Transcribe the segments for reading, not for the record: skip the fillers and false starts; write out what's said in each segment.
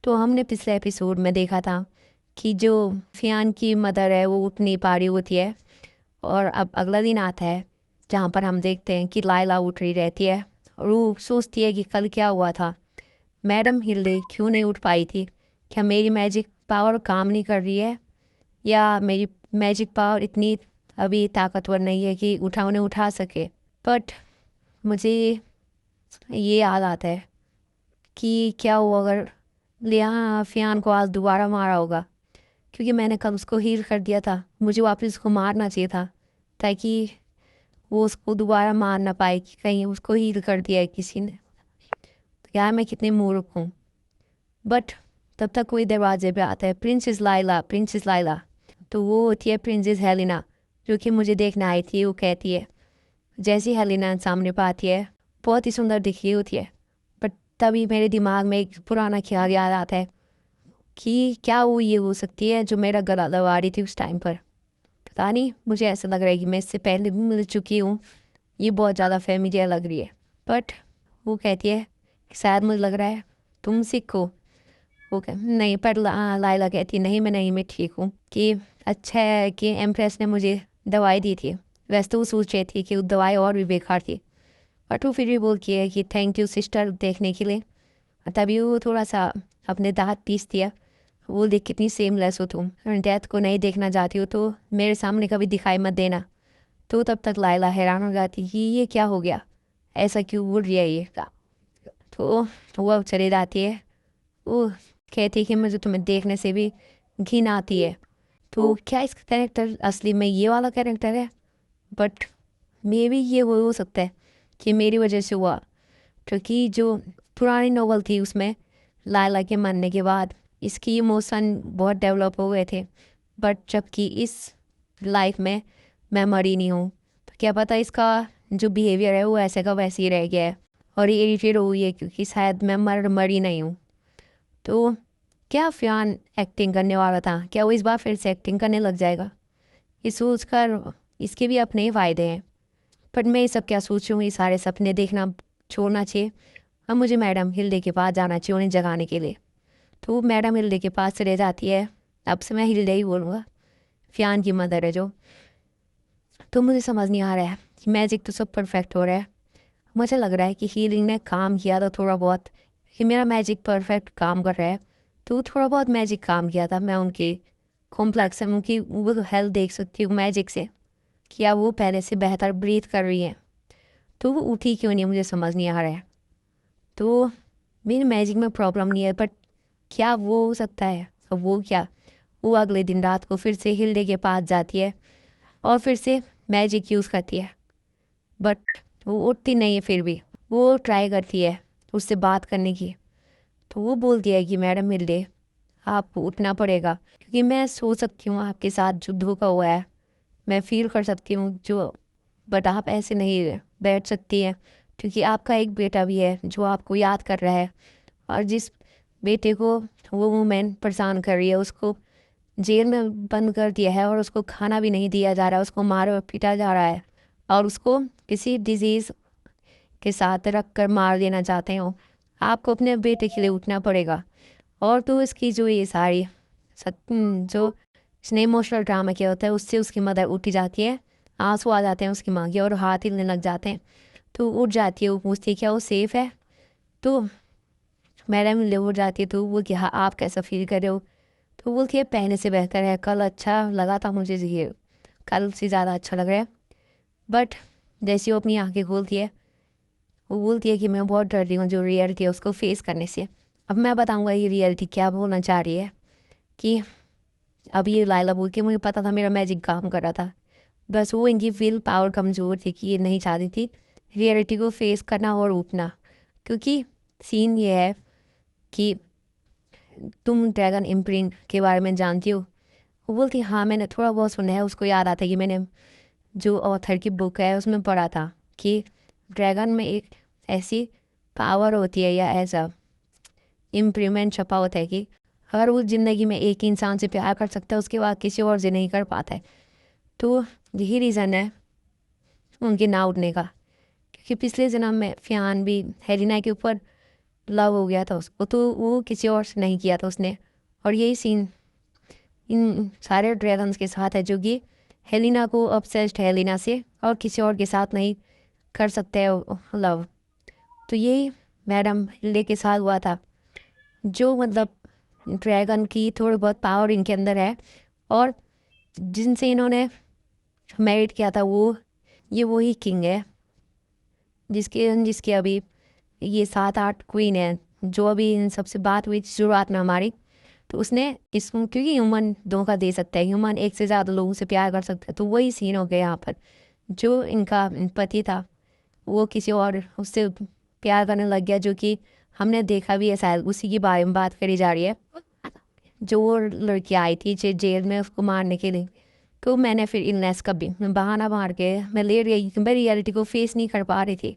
तो हमने पिछले एपिसोड में देखा था कि जो फियान की मदर है वो उठ नहीं पा रही होती है, और अब अगला दिन आता है जहाँ पर हम देखते हैं कि लायला उठ रही रहती है और वो सोचती है कि कल क्या हुआ था, मैडम हिल्डे क्यों नहीं उठ पाई थी, क्या मेरी मैजिक पावर काम नहीं कर रही है, या मेरी मैजिक पावर इतनी अभी ताकतवर नहीं है कि उन्हें उठा सके। बट मुझे ये याद आता है कि क्या हुआ अगर लिया फियान को आज दोबारा मारा होगा, क्योंकि मैंने कल उसको हील कर दिया था, मुझे वापस उसको मारना चाहिए था ताकि वो उसको दोबारा मार ना पाए कि कहीं उसको हील कर दिया है किसी ने। तो यार मैं कितनी मूर्ख हूँ। बट तब तक कोई दरवाजे पे आता है, प्रिंसेस लाइला, प्रिंसेस लाइला। तो वो होती है प्रिंसेस हेलिना जो कि मुझे देखने आई थी। वो कहती है, जैसी हेलिना सामने पे आती है बहुत ही सुंदर दिख रही होती है, बट तभी मेरे दिमाग में एक पुराना ख्याल याद आता है कि क्या वो ये हो सकती है जो मेरा गला दबा रही थी उस टाइम पर। पता नहीं, मुझे ऐसा लग रहा है कि मैं इससे पहले भी मिल चुकी हूँ, ये बहुत ज़्यादा फेमिलियर लग रही है। बट वो कहती है कि शायद मुझे लग रहा है तुम सीखो। वो कह नहीं, पर लाइला कहती नहीं, मैं ठीक हूँ। कि अच्छा है कि एम्प्रेस ने मुझे दवाई दी थी। वैसे तो वो सोच रही थी कि वो दवाई और भी बेकार थी, बट वो फिर भी बोलती है कि थैंक यू सिस्टर देखने के लिए। तभी वो थोड़ा सा अपने दांत पीसती है। वो देख कितनी सेमलेस हो तुम, डेथ को नहीं देखना चाहती हो तो मेरे सामने कभी दिखाई मत देना। तो तब तक लाइला हैरान हो जाती कि ये क्या हो गया, ऐसा क्यों उड़ रही है ये। तो वो अब चली जाती है। वो कहती है कि मुझे तुम्हें देखने से भी घिन आती है। तो क्या इसका कैरेक्टर असली में ये वाला कैरेक्टर है? बट मे बी ये वो हो सकता है कि मेरी वजह से हुआ, क्योंकि जो पुरानी नोवेल थी उसमें लायला के मरने के बाद इसकी इमोशन बहुत डेवलप हो गए थे। बट जबकि इस लाइफ में मैं मरी नहीं हूँ, तो क्या पता इसका जो बिहेवियर है वो ऐसे का वैसे ही रह गया है और ये इरिटेट हुई है क्योंकि शायद मैं मरी नहीं हूँ। तो क्या फियान एक्टिंग करने वाला था, क्या वो इस बार फिर से एक्टिंग करने लग जाएगा? ये सोच कर इसके भी अपने ही फ़ायदे हैं। पर मैं ये सब क्या सोचूँ, ये सारे सपने देखना छोड़ना चाहिए। अब मुझे मैडम हिल्डे के पास जाना चाहिए उन्हें जगाने के लिए। तो वो मैडम हिल्डे के पास चले जाती है। अब से मैं हिल्डे ही बोलूँगा, फियान की मदर है जो। तो मुझे समझ नहीं आ रहा है कि मैजिक तो सब परफेक्ट हो रहा है। मुझे लग रहा है कि हीलिंग ने काम किया था थोड़ा बहुत, कि मेरा मैजिक परफेक्ट काम कर रहा है। तो थोड़ा बहुत मैजिक काम किया था। मैं उनकी कॉम्प्लेक्स है, उनकी वो हेल्थ देख सकती हूँ मैजिक से, क्या वो पहले से बेहतर ब्रीथ कर रही है। तो वो उठी क्यों नहीं मुझे समझ नहीं आ रहा है। तो मेरे मैजिक में प्रॉब्लम नहीं है, बट क्या वो हो सकता है? और वो क्या, वो अगले दिन रात को फिर से हिल्डे के पास जाती है और फिर से मैजिक यूज़ करती है। बट वो उठती नहीं है, फिर भी वो ट्राई करती है उससे बात करने की। तो वो बोलती है कि मैडम हिल्डे आपको उठना पड़ेगा, क्योंकि मैं सोच सकती हूँ आपके साथ जो धोखा हुआ है, मैं फील कर सकती हूँ जो, बट आप ऐसे नहीं बैठ सकती हैं क्योंकि आपका एक बेटा भी है जो आपको याद कर रहा है, और जिस बेटे को वो वूमेन परेशान कर रही है उसको जेल में बंद कर दिया है और उसको खाना भी नहीं दिया जा रहा है, उसको मार पीटा जा रहा है और उसको किसी डिजीज़ के साथ रख कर मार देना चाहते हो। आपको अपने बेटे के लिए उठना पड़ेगा। और तो इसकी जो ये सारी जो इसने इमोशनल ड्रामा किया होता है उससे उसकी मदर उठी जाती है, आंसू आ जाते हैं उसकी माँ के और हाथ हिलने लग जाते हैं। तो उठ जाती है, वो पूछती है क्या वो सेफ़ है। तो मैडम ले उठ जाती है। तो वो कि हाँ आप कैसा फील कर रहे हो? तो बोलती है पहले से बेहतर है, कल अच्छा लगा था मुझे, ये कल से ज़्यादा अच्छा लग रहा है। बट जैसे वो अपनी आंखें खोलती है वो बोलती है कि मैं बहुत डर रही हूँ जो रियलिटी है उसको फेस करने से। अब मैं बताऊँगा ये रियलिटी क्या बोलना चाह रही है। कि अब ये लाइला बोल के मुझे पता था मेरा मैजिक काम कर रहा था, बस वो इनकी विल पावर कमज़ोर थी कि ये नहीं चाहती थी रियलिटी को फेस करना और उठना। क्योंकि सीन ये है कि तुम ड्रैगन इम्प्रिंट के बारे में जानती हो? वो बोलती हाँ मैंने थोड़ा बहुत सुना है। उसको याद आता है कि मैंने जो ऑथर की बुक है उसमें पढ़ा था कि ड्रैगन में एक ऐसी पावर होती है या ऐसा इम्प्रीमेंट छपा होता है कि हर वो ज़िंदगी में एक ही इंसान से प्यार कर सकता है, उसके बाद किसी और से नहीं कर पाता है। तो यही रीज़न है उनके ना उठने का, क्योंकि पिछले जन्म में फियान भी हेलिना के ऊपर लव हो गया था उसको, तो वो किसी और से नहीं किया था उसने। और यही सीन इन सारे ड्रैगन्स के साथ है, जो कि हेलिना को ऑब्सेस्ड है हेलिना से, और किसी और के साथ नहीं कर सकते हैं लव। तो यही मैडम हिल्डे के साथ हुआ था, जो मतलब ड्रैगन की थोड़ी बहुत पावर इनके अंदर है, और जिनसे इन्होंने मैरिड किया था ये वही किंग है जिसके जिसके अभी ये 7-8 क्वीन है, जो अभी इन सबसे बात हुई शुरुआत में हमारी। तो उसने इसको, क्योंकि ह्यूमन धोखा दे सकता है, ह्यूमन एक से ज़्यादा लोगों से प्यार कर सकता है, तो वही सीन हो गया यहाँ पर। जो इनका पति था वो किसी और उससे प्यार करने लग गया, जो कि हमने देखा भी है, शायद उसी के बारे में बात करी जा रही है। जो वो लड़की आई थी जेल में उसको मारने के लिए, तो मैंने फिर इलनेस का भी बहाना मार के मैं लेट गई, मैं रियलिटी को फेस नहीं कर पा रही थी।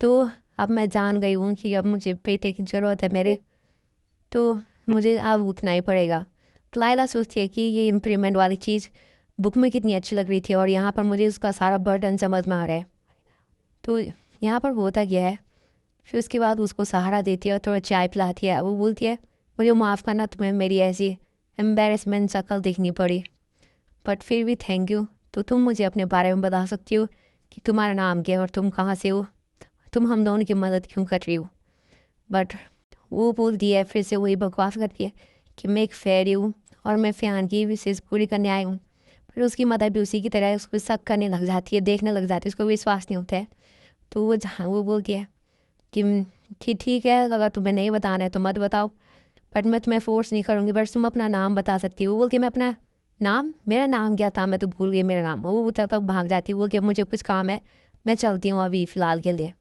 तो अब मैं जान गई हूँ कि अब मुझे बेटे की ज़रूरत है मेरे, तो मुझे अब उठना ही पड़ेगा। तो लाइला सोचती है कि ये इम्प्लीमेंट वाली चीज़ बुक में कितनी अच्छी लग रही थी, और यहाँ पर मुझे उसका सारा बर्डन समझ में आ रहा है। तो यहाँ पर होता क्या है, फिर उसके बाद उसको सहारा देती है और थोड़ा चाय पिलाती है। वो बोलती है मुझे माफ़ करना, तुम्हें मेरी ऐसी एम्बेरसमेंट शक्ल देखनी पड़ी, बट फिर भी थैंक यू। तो तुम मुझे अपने बारे में बता सकती हो कि तुम्हारा नाम क्या है और तुम कहाँ से हो, तुम हम दोनों की मदद क्यों कर रही हो। बट वो बोलती है, फिर से वही बकवास करती है कि मैं एक फेरी हूँ और मैं फ़ियान की विशेष पूरी करने आई हूँ। फिर उसकी मदर भी उसी की तरह उसको शक करने लग जाती है, देखने लग जाती है, उसको विश्वास नहीं होता है। तो वो बोलती है कि ठीक है, अगर तुम्हें नहीं बताना है तो मत बताओ, बट मैं तुम्हें फोर्स नहीं करूँगी, बट तुम अपना नाम बता सकती हो। वो बोलती है मैं अपना नाम, मेरा नाम क्या था, मैं तो भूल गई मेरा नाम। वो तब तक भाग जाती है, वो कि मुझे कुछ काम है, मैं चलती हूँ अभी फ़िलहाल के लिए।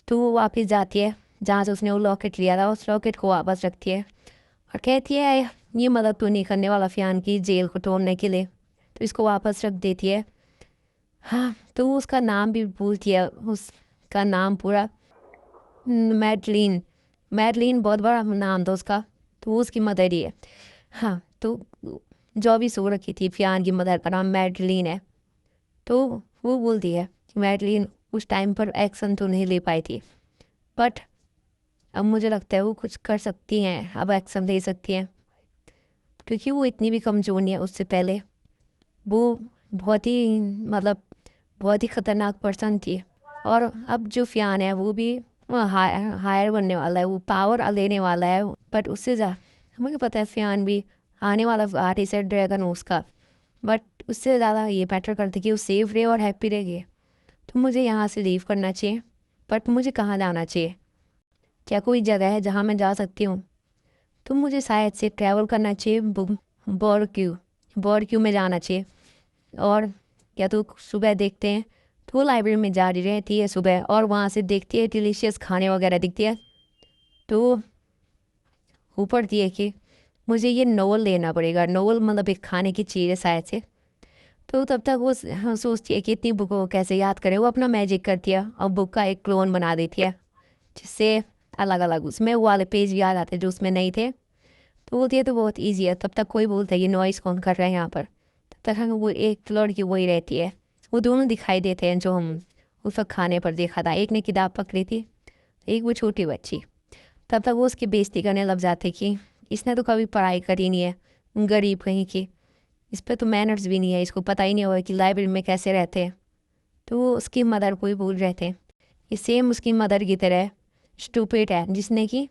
तो वो वापस जाती है जहाँ से उसने वो लॉकेट लिया था, उस लॉकेट को वापस रखती है और कहती है ये मदद तो नहीं करने वाला फ़ियान की जेल को तोड़ने के लिए, तो इसको वापस रख देती है। हाँ, तो उसका नाम भी भूलती है, उसका नाम पूरा मैडलिन। मैडलिन बहुत बड़ा नाम था उसका, तो वो उसकी मदर ही है। हाँ, तो जो अभी सो रखी थी फ़ियान की मदर का नाम मैडलिन है। तो वो बोलती है कि मैडलिन उस टाइम पर एक्शन तो नहीं ले पाई थी, बट अब मुझे लगता है वो कुछ कर सकती हैं, अब एक्शन ले सकती हैं, क्योंकि वो इतनी भी कमज़ोर नहीं है। उससे पहले वो बहुत ही मतलब बहुत ही ख़तरनाक पर्सन थी, और अब जो फ़ियान है वो भी हायर बनने वाला है, वो पावर लेने वाला है। बट उससे मुझे पता है फ़ियान भी आने वाला आर्टिस्ट है ड्रैगन उसका, बट उससे ज़्यादा ये मैटर करती कि वो सेफ रहे और हैप्पी रहे। तो मुझे यहाँ से लीव करना चाहिए, बट मुझे कहाँ जाना चाहिए, क्या कोई जगह है जहाँ मैं जा सकती हूँ। तो मुझे शायद से ट्रैवल करना चाहिए बॉर्क्यू में जाना चाहिए। और या तो सुबह देखते हैं तो वो लाइब्रेरी में जा रही रहती है सुबह, और वहाँ से देखती है डिलीशियस खाने वगैरह दिखती है। तो ऊपर दिए कि मुझे ये नोवेल लेना पड़ेगा, नोवेल मतलब एक खाने की चीज़ है शायद से। तो तब तक वो सोचती है कि इतनी बुक को कैसे याद करे, वो अपना मैजिक करती है और बुक का एक क्लोन बना देती है, जिससे अलग अलग उसमें वो वाले पेज याद आते जो उसमें नहीं थे। तो बोलती है तो बहुत ईजी है। तब तक कोई बोलता है ये नॉइस कौन कर रहा है यहाँ पर, तब तक हम वो एक लड़की वही रहती है, वो दोनों दिखाई देते हैं जो हम उस वक्त खाने पर देखा था। एक ने किताब पकड़ी थी, एक वो छोटी बच्ची। तब तक वो उसकी बेइज्जती करने लग जाते कि इसने तो कभी पढ़ाई करी नहीं है, गरीब कहीं की, इस पर तो मैनर्स भी नहीं है, इसको पता ही नहीं होगा कि लाइब्रेरी में कैसे रहते हैं। तो वो उसकी मदर को ही भूल रहे थे, ये सेम उसकी मदर की तरह स्टूपिड है, जिसने कि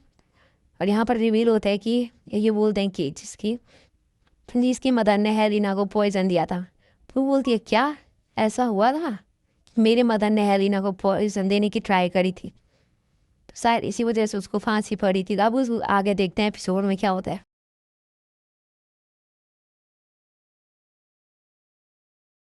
और यहाँ पर रिवील होता है कि ये बोलते हैं कि जिसकी मदर ने हेलिना को पॉइजन दिया था। तो वो बोलती है क्या ऐसा हुआ था, मेरे मदर ने हेलिना को पॉइजन देने की ट्राई करी थी, तो शायद इसी वजह से उसको फांसी पड़ी थी। अब उस आगे देखते हैं एपिसोड में क्या होता है।